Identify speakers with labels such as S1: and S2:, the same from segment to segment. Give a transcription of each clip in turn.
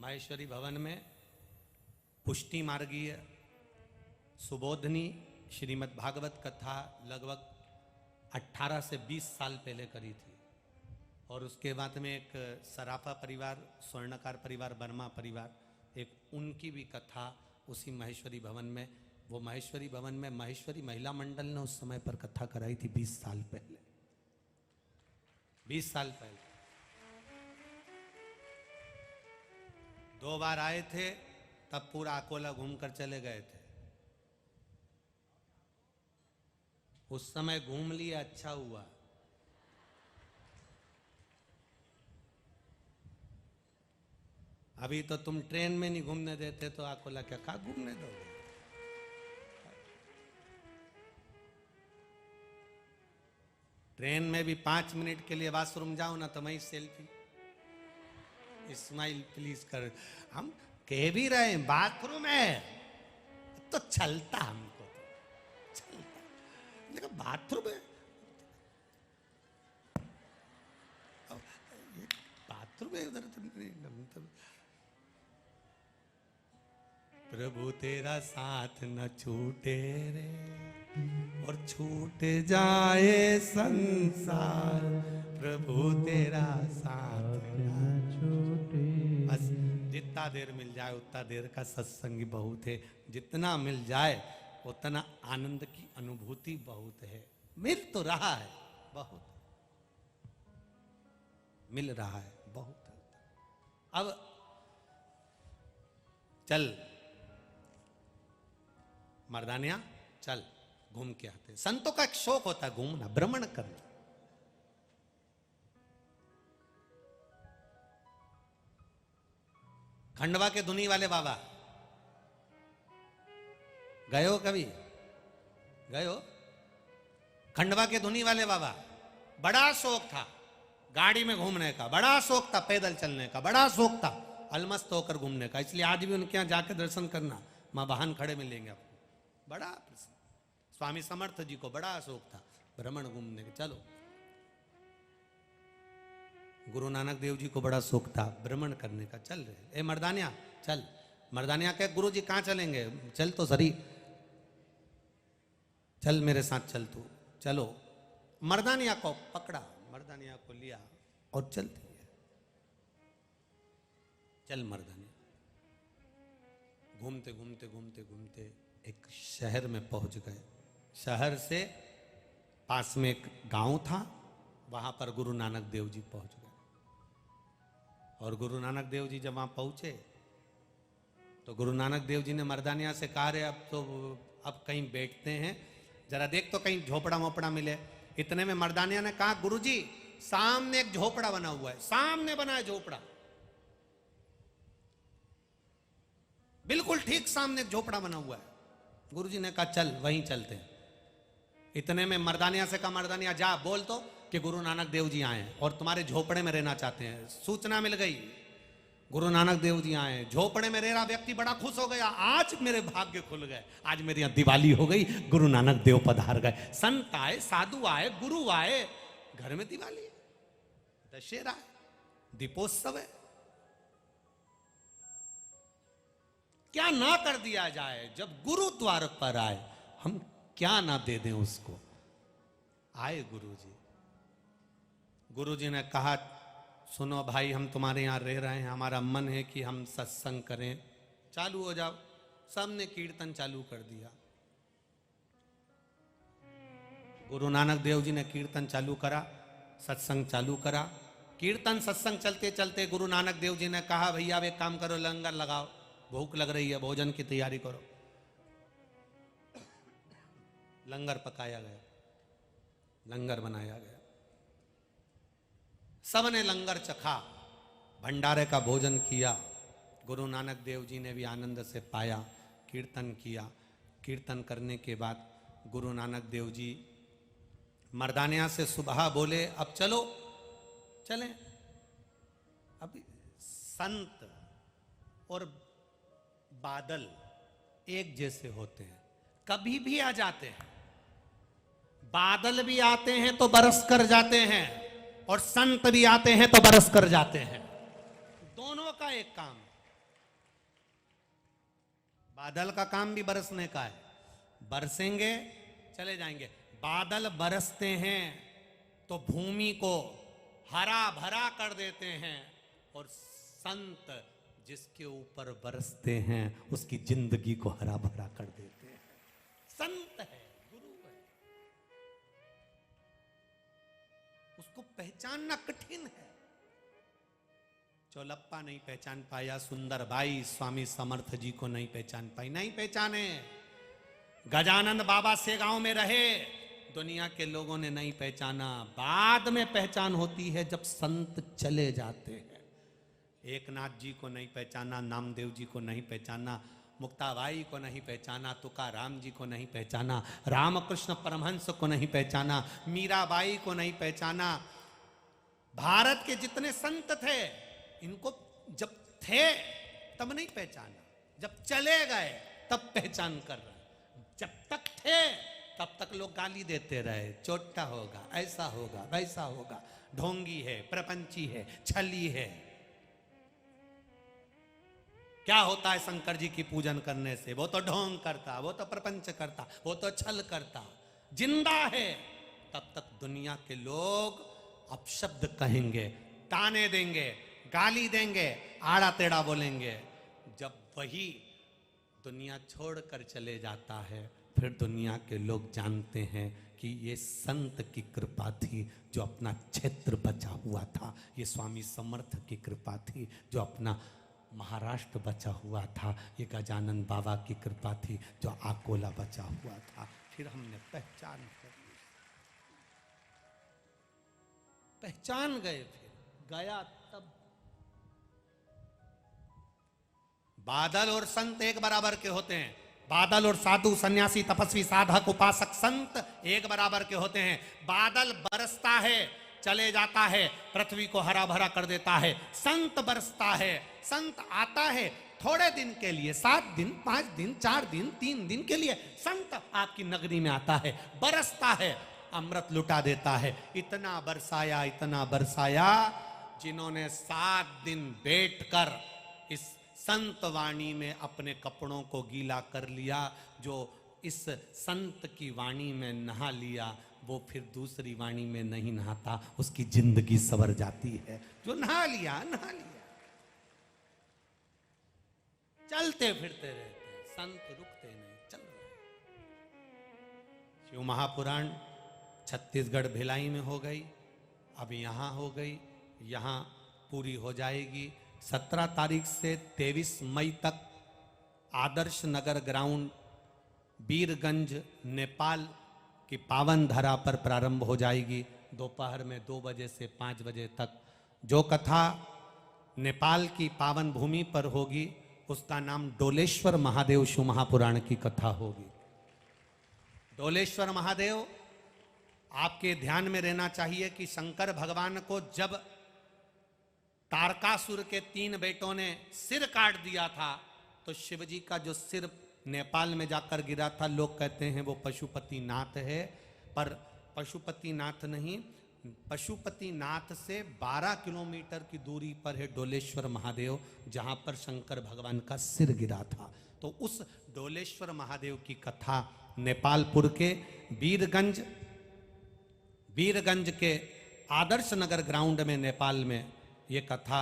S1: माहेश्वरी भवन में पुष्टि मार्गीय सुबोधनी श्रीमद् भागवत कथा लगभग 18 से 20 साल पहले करी थी। और उसके बाद में एक सराफा परिवार, स्वर्णकार परिवार, वर्मा परिवार, एक उनकी भी कथा उसी महेश्वरी भवन में, वो महेश्वरी भवन में महेश्वरी महिला मंडल ने उस समय पर कथा कराई थी 20 साल पहले। 20 साल पहले 2 बार आए थे, तब पूरा अकोला घूम कर चले गए थे। उस समय घूम लिया, अच्छा हुआ। अभी तो तुम ट्रेन में नहीं घूमने देते तो अकोला क्या घूमने दोगे। ट्रेन में भी 5 मिनट के लिए वॉशरूम जाओ ना तो मैं सेल्फी स्माइल प्लीज कर। हम कह भी रहे हैं बाथरूम है तो चलता, हमको तो चलता, लेकिन बाथरूम है, बाथरूम है उधर तो प्रभु तेरा साथ न छूटे रे और छूट जाए संसार, प्रभु तेरा साथ न छूटे। बस जितना देर मिल जाए उतना देर का सत्संग बहुत है, जितना मिल जाए उतना आनंद की अनुभूति बहुत है। मिल तो रहा है बहुत, मिल रहा है बहुत। अब चल मर्दानिया, चल घूम के आते। संतों का एक शौक होता है घूमना, भ्रमण करना। खंडवा के धुनी वाले बाबा गए हो कभी? गए हो? खंडवा के धुनी वाले बाबा, बड़ा शौक था गाड़ी में घूमने का, बड़ा शौक था पैदल चलने का, बड़ा शौक था अलमस्त होकर घूमने का। इसलिए आज भी उनके यहां जाकर दर्शन करना, मां वाहन खड़े मिलेंगे आपको। बड़ा स्वामी समर्थ जी को बड़ा शौक था भ्रमण घूमने का। चलो, गुरु नानक देव जी को बड़ा शौक था भ्रमण करने का। चल रहे, ए मर्दानिया चल। मर्दानिया कहे गुरु जी कहां चलेंगे? चल तो सरी, चल मेरे साथ चल तू। चलो, मर्दानिया को पकड़ा, मर्दानिया को लिया और चलती है। चल मर्दानिया। घूमते घूमते घूमते घूमते एक शहर में पहुंच गए। शहर से पास में एक गांव था, वहां पर गुरु नानक देव जी पहुंच गए। और गुरु नानक देव जी जब वहां पहुंचे तो गुरु नानक देव जी ने मर्दानिया से कहा, रे अब कहीं बैठते हैं, जरा देख तो कहीं झोपड़ा मोपड़ा मिले। इतने में मर्दानिया ने कहा, गुरु जी सामने एक झोपड़ा बना हुआ है, सामने बना है झोपड़ा, बिल्कुल ठीक सामने एक झोपड़ा बना हुआ है। गुरुजी ने कहा चल वहीं चलते हैं। इतने में मर्दानिया से कहा, मर्दानिया जा बोल तो कि गुरु नानक देव जी आए और तुम्हारे झोपड़े में रहना चाहते हैं। सूचना मिल गई, गुरु नानक देव जी आए, झोपड़े में रह रहा व्यक्ति बड़ा खुश हो गया, आज मेरे भाग्य खुल गए, आज मेरी यहाँ दिवाली हो गई, गुरु नानक देव पधार गए। संत आए, साधु आए, गुरु आए, घर में दिवाली है, दशहरा है, दीपोत्सव है। क्या ना कर दिया जाए? जब गुरु द्वार पर आए, हम क्या ना दे दें उसको। आए गुरुजी, गुरुजी ने कहा, सुनो भाई, हम तुम्हारे यहाँ रह रहे हैं, हमारा मन है कि हम सत्संग करें, चालू हो जाओ। सबने कीर्तन चालू कर दिया। गुरु नानक देव जी ने कीर्तन चालू करा, सत्संग चालू करा। कीर्तन सत्संग चलते चलते गुरु नानक देव जी ने कहा, भैया अब एक काम करो, लंगर लगाओ, भूख लग रही है, भोजन की तैयारी करो। लंगर पकाया गया, लंगर बनाया गया, सबने लंगर चखा, भंडारे का भोजन किया। गुरु नानक देव जी ने भी आनंद से पाया, कीर्तन किया। कीर्तन करने के बाद गुरु नानक देव जी मर्दानिया से सुबह बोले, अब चलो, चलें। अब संत और बादल एक जैसे होते हैं, कभी भी आ जाते हैं। बादल भी आते हैं तो बरस कर जाते हैं, और संत भी आते हैं तो बरस कर जाते हैं। दोनों का एक काम है। बादल का काम भी बरसने का है, बरसेंगे चले जाएंगे। बादल बरसते हैं तो भूमि को हरा भरा कर देते हैं, और संत जिसके ऊपर बरसते हैं उसकी जिंदगी को हरा भरा कर देते हैं। संत है, गुरु है, उसको पहचानना कठिन है। चौलप्पा नहीं पहचान पाया, सुंदर बाई स्वामी समर्थ जी को नहीं पहचान पाई, नहीं पहचाने। गजानंद बाबा से गांव में रहे, दुनिया के लोगों ने नहीं पहचाना। बाद में पहचान होती है जब संत चले जाते हैं। एकनाथ जी को नहीं पहचाना, नामदेव जी को नहीं पहचाना, मुक्ताबाई को नहीं पहचाना, तुकाराम जी को नहीं पहचाना, रामकृष्ण परमहंस को नहीं पहचाना, मीराबाई को नहीं पहचाना। भारत के जितने संत थे इनको जब थे तब नहीं पहचाना, जब चले गए तब पहचान कर रहे। जब तक थे तब तक लोग गाली देते रहे, चोट्टा होगा, ऐसा होगा, वैसा होगा, ढोंगी है, प्रपंची है, छली है। क्या होता है शंकर जी की पूजन करने से? वो तो ढोंग करता, वो तो प्रपंच करता, वो तो छल करता। जिंदा है तब तक दुनिया के लोग अपशब्द कहेंगे, ताने देंगे, गाली देंगे, आड़ा टेढ़ा बोलेंगे। जब वही दुनिया छोड़कर चले जाता है फिर दुनिया के लोग जानते हैं कि ये संत की कृपा थी जो अपना क्षेत्र बचा हुआ था, ये स्वामी समर्थ की कृपा थी जो अपना महाराष्ट्र बचा हुआ था, ये गजानन बाबा की कृपा थी जो अकोला बचा हुआ था। फिर हमने पहचान कर ली, पहचान गए, फिर गया तब। बादल और संत एक बराबर के होते हैं। बादल और साधु, सन्यासी, तपस्वी, साधक, उपासक, संत एक बराबर के होते हैं। बादल बरसता है, चले जाता है, पृथ्वी को हरा भरा कर देता है। संत बरसता है, संत आता है थोड़े दिन के लिए, 7 दिन, 5 दिन, 4 दिन, 3 दिन के लिए संत आपकी नगरी में आता है, बरसता है, अमृत लुटा देता है। इतना बरसाया, इतना बरसाया, जिन्होंने 7 दिन बैठकर इस संत वाणी में अपने कपड़ों को गीला कर लिया, जो इस संत की वाणी में नहा लिया, वो फिर दूसरी वाणी में नहीं नहाता, उसकी जिंदगी संवर जाती है। जो नहा लिया, नहा लिया, चलते फिरते रहते हैं, संत रुकते नहीं, चल रहे। शिव महापुराण छत्तीसगढ़ भिलाई में हो गई, अब यहाँ हो गई, यहाँ पूरी हो जाएगी। 17 तारीख से 23 मई तक आदर्श नगर ग्राउंड, बीरगंज, नेपाल की पावन धरा पर प्रारंभ हो जाएगी। दोपहर में 2 बजे से 5 बजे तक जो कथा नेपाल की पावन भूमि पर होगी उसका नाम डोलेश्वर महादेव शिव महापुराण की कथा होगी। डोलेश्वर महादेव, आपके ध्यान में रहना चाहिए कि शंकर भगवान को जब तारकासुर के 3 बेटों ने सिर काट दिया था तो शिवजी का जो सिर नेपाल में जाकर गिरा था, लोग कहते हैं वो पशुपतिनाथ है, पर पशुपतिनाथ नहीं, पशुपतिनाथ से 12 किलोमीटर की दूरी पर है डोलेश्वर महादेव, जहां पर शंकर भगवान का सिर गिरा था। तो उस डोलेश्वर महादेव की कथा नेपालपुर के वीरगंज के आदर्श नगर ग्राउंड में नेपाल में ये कथा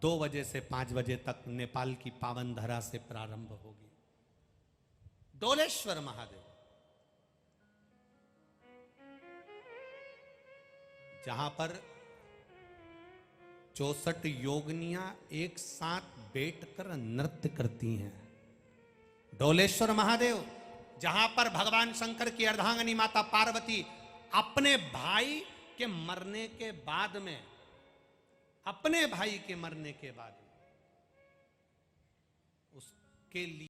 S1: 2 बजे से 5 बजे तक नेपाल की पावन धरा से प्रारंभ होगी। डोलेश्वर महादेव, जहां पर 64 योगिनियां एक साथ बैठकर नृत्य करती हैं। डोलेश्वर महादेव, जहां पर भगवान शंकर की अर्धांगिनी माता पार्वती अपने भाई के मरने के बाद में, अपने भाई के मरने के बाद उसके लिए